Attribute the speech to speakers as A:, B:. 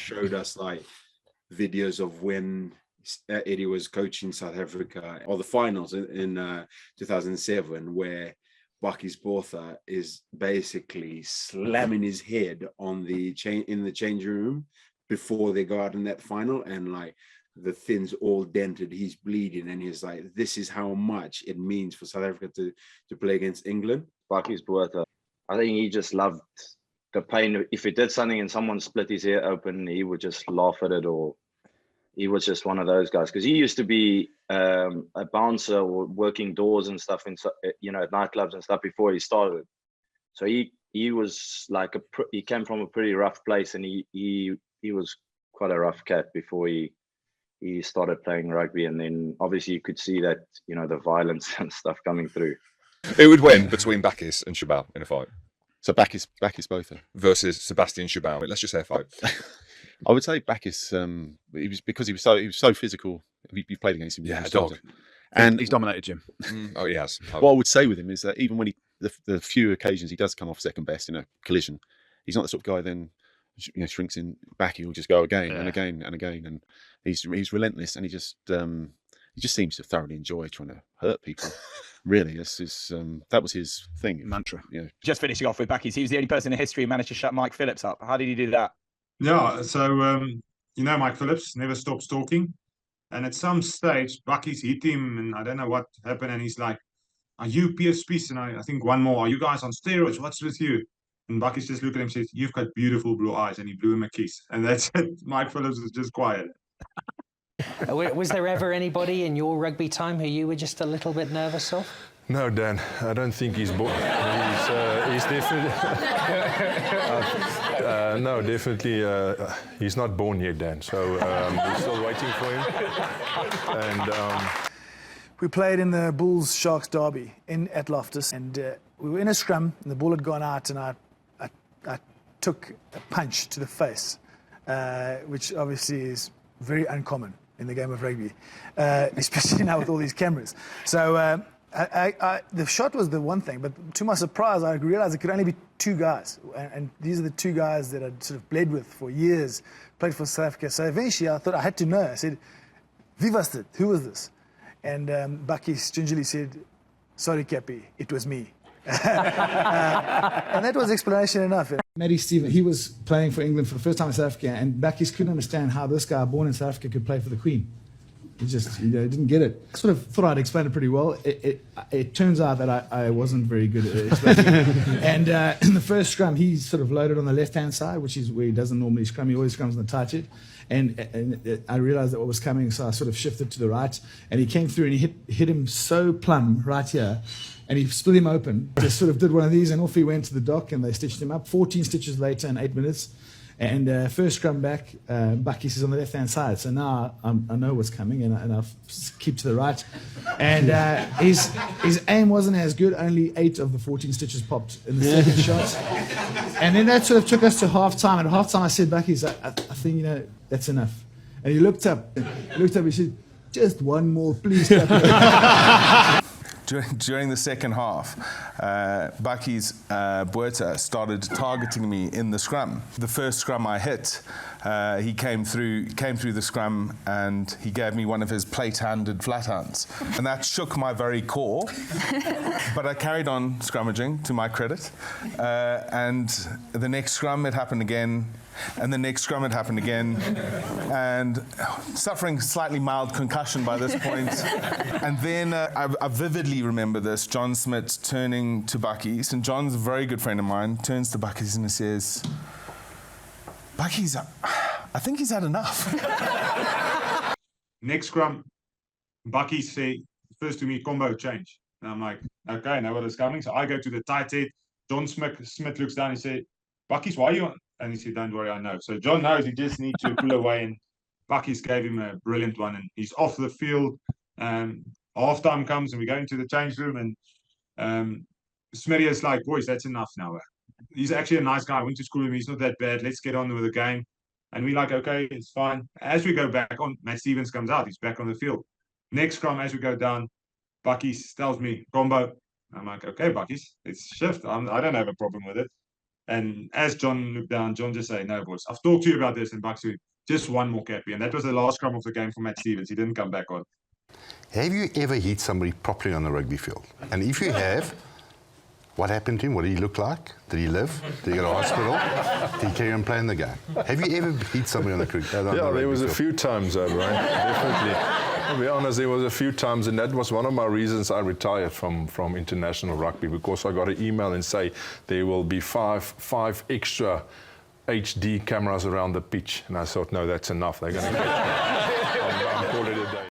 A: showed us like videos of when Eddie was coaching South Africa, or the finals in 2007, where Bakkies Botha is basically slamming his head on the in the change room before they go out in that final, and like the thin's all dented, he's bleeding, and he's like, this is how much it means for South Africa to play against England.
B: Bakkies Botha, I think he just loved the pain. If he did something and someone split his ear open, he would just laugh at it, or he was just one of those guys. Because he used to be a bouncer or working doors and stuff in, you know, at nightclubs and stuff before he started. So he was like he came from a pretty rough place, and he was quite a rough cat before he started playing rugby. And then obviously you could see that, you know, the violence and stuff coming through.
C: Who would win between Bakkies and Chabal in a fight?
D: So Bakkies Botha
C: versus Sebastian Chabal. Let's just say a fight.
D: I would say Bakkies. Because he was so physical. You played against him.
C: Yeah, a dog.
D: And
E: he's dominated Jim.
C: Oh, he has.
D: What I would say with him is that even when the few occasions he does come off second best in a collision, he's not the sort of guy then, you know, shrinks in back. He'll just go again and again and again, and he's relentless, and he just seems to thoroughly enjoy trying to hurt people. Really, that was his thing,
E: mantra.
D: You know.
E: Just finishing off with Bakkies, he was the only person in history who managed to shut Mike Phillips up. How did he do that?
F: Yeah, so you know, Mike Phillips never stops talking, and at some stage Bakkies hit him, and I don't know what happened, and he's like, "Are you PSPs?" And I think one more, "Are you guys on steroids? What's with you?" And Bakkies just looked at him and said, "You've got beautiful blue eyes," and he blew him a kiss, and that's it. Mike Phillips was just quiet.
G: Was there ever anybody in your rugby time who you were just a little bit nervous of?
H: No, Dan. I don't think he's born. He's definitely. No, definitely. He's not born yet, Dan. So we're still waiting for him. And
I: we played in the Bulls Sharks derby at Loftus, and we were in a scrum, and the ball had gone out, and I took a punch to the face, which obviously is very uncommon in the game of rugby, especially now with all these cameras. So the shot was the one thing, but to my surprise, I realized it could only be two guys. And these are the two guys that I'd sort of played with for years, played for South Africa. So eventually I thought I had to know. I said, "Wie was dit? Who was this?" And Bakkies gingerly said, "Sorry, Cappy, it was me." And that was explanation enough.
J: Matty Stephen, he was playing for England for the first time in South Africa, and Bakkies couldn't understand how this guy born in South Africa could play for the Queen. He just, didn't get it. I sort of thought I'd explain it pretty well. It turns out that I wasn't very good at explaining it. And in the first scrum, he sort of loaded on the left-hand side, which is where he doesn't normally scrum. He always scrums on the tight head. And I realized that what was coming, so I sort of shifted to the right, and he came through and he hit him so plumb right here, and he split him open. Just sort of did one of these, and off he went to the dock, and they stitched him up. 14 stitches later in 8 minutes. And first scrum back, Bakkies is on the left-hand side. So now I know what's coming, and I keep to the right. And his aim wasn't as good. Only 8 of the 14 stitches popped in the second shot. And then that sort of took us to half-time. And at half-time I said, "Bakkies, I think, that's enough." And he looked up. He said, "Just one more, please."
K: During the second half, Bakkies Botha started targeting me in the scrum. The first scrum I hit, he came through the scrum, and he gave me one of his plate-handed flat hands, and that shook my very core. But I carried on scrummaging, to my credit, and the next scrum it happened again. And the next scrum had happened again, and suffering slightly mild concussion by this point. And then I vividly remember this, John Smith turning to Bakkies, and John's a very good friend of mine, turns to Bakkies and he says, "Bakkies, I think he's had enough."
F: Next scrum, Bakkies say, "First to me, combo change." And I'm like, okay, I know what is coming. So I go to the tight head. John Smith looks down and says, "Bakkies, why are you on?" And he said, "Don't worry, I know." So John knows he just needs to pull away, and Bakkies gave him a brilliant one, and he's off the field. Halftime comes, and we go into the change room, and Smitty is like, "Boys, that's enough now." He's actually a nice guy. I went to school with him. He's not that bad. Let's get on with the game. And we're like, okay, it's fine. As we go back on, Matt Stevens comes out. He's back on the field. Next scrum, as we go down, Bakkies tells me, "Combo." I'm like, okay, Bakkies, let's shift. I don't have a problem with it. And as John looked down, John just said, "No, boys, I've talked to you about this." And Bucks said, "Just one more, Cappy." And that was the last scrum of the game for Matt Stevens. He didn't come back on.
L: Have you ever hit somebody properly on the rugby field? And if you have, what happened to him? What did he look like? Did he live? Did he go to hospital? Did he carry on playing the game? Have you ever hit somebody on the cricket?
H: Yeah, there was a few times, Brian. Definitely. To be honest, there was a few times, and that was one of my reasons I retired from international rugby, because I got an email and say there will be five extra HD cameras around the pitch, and I thought, no, that's enough. They're going to catch me.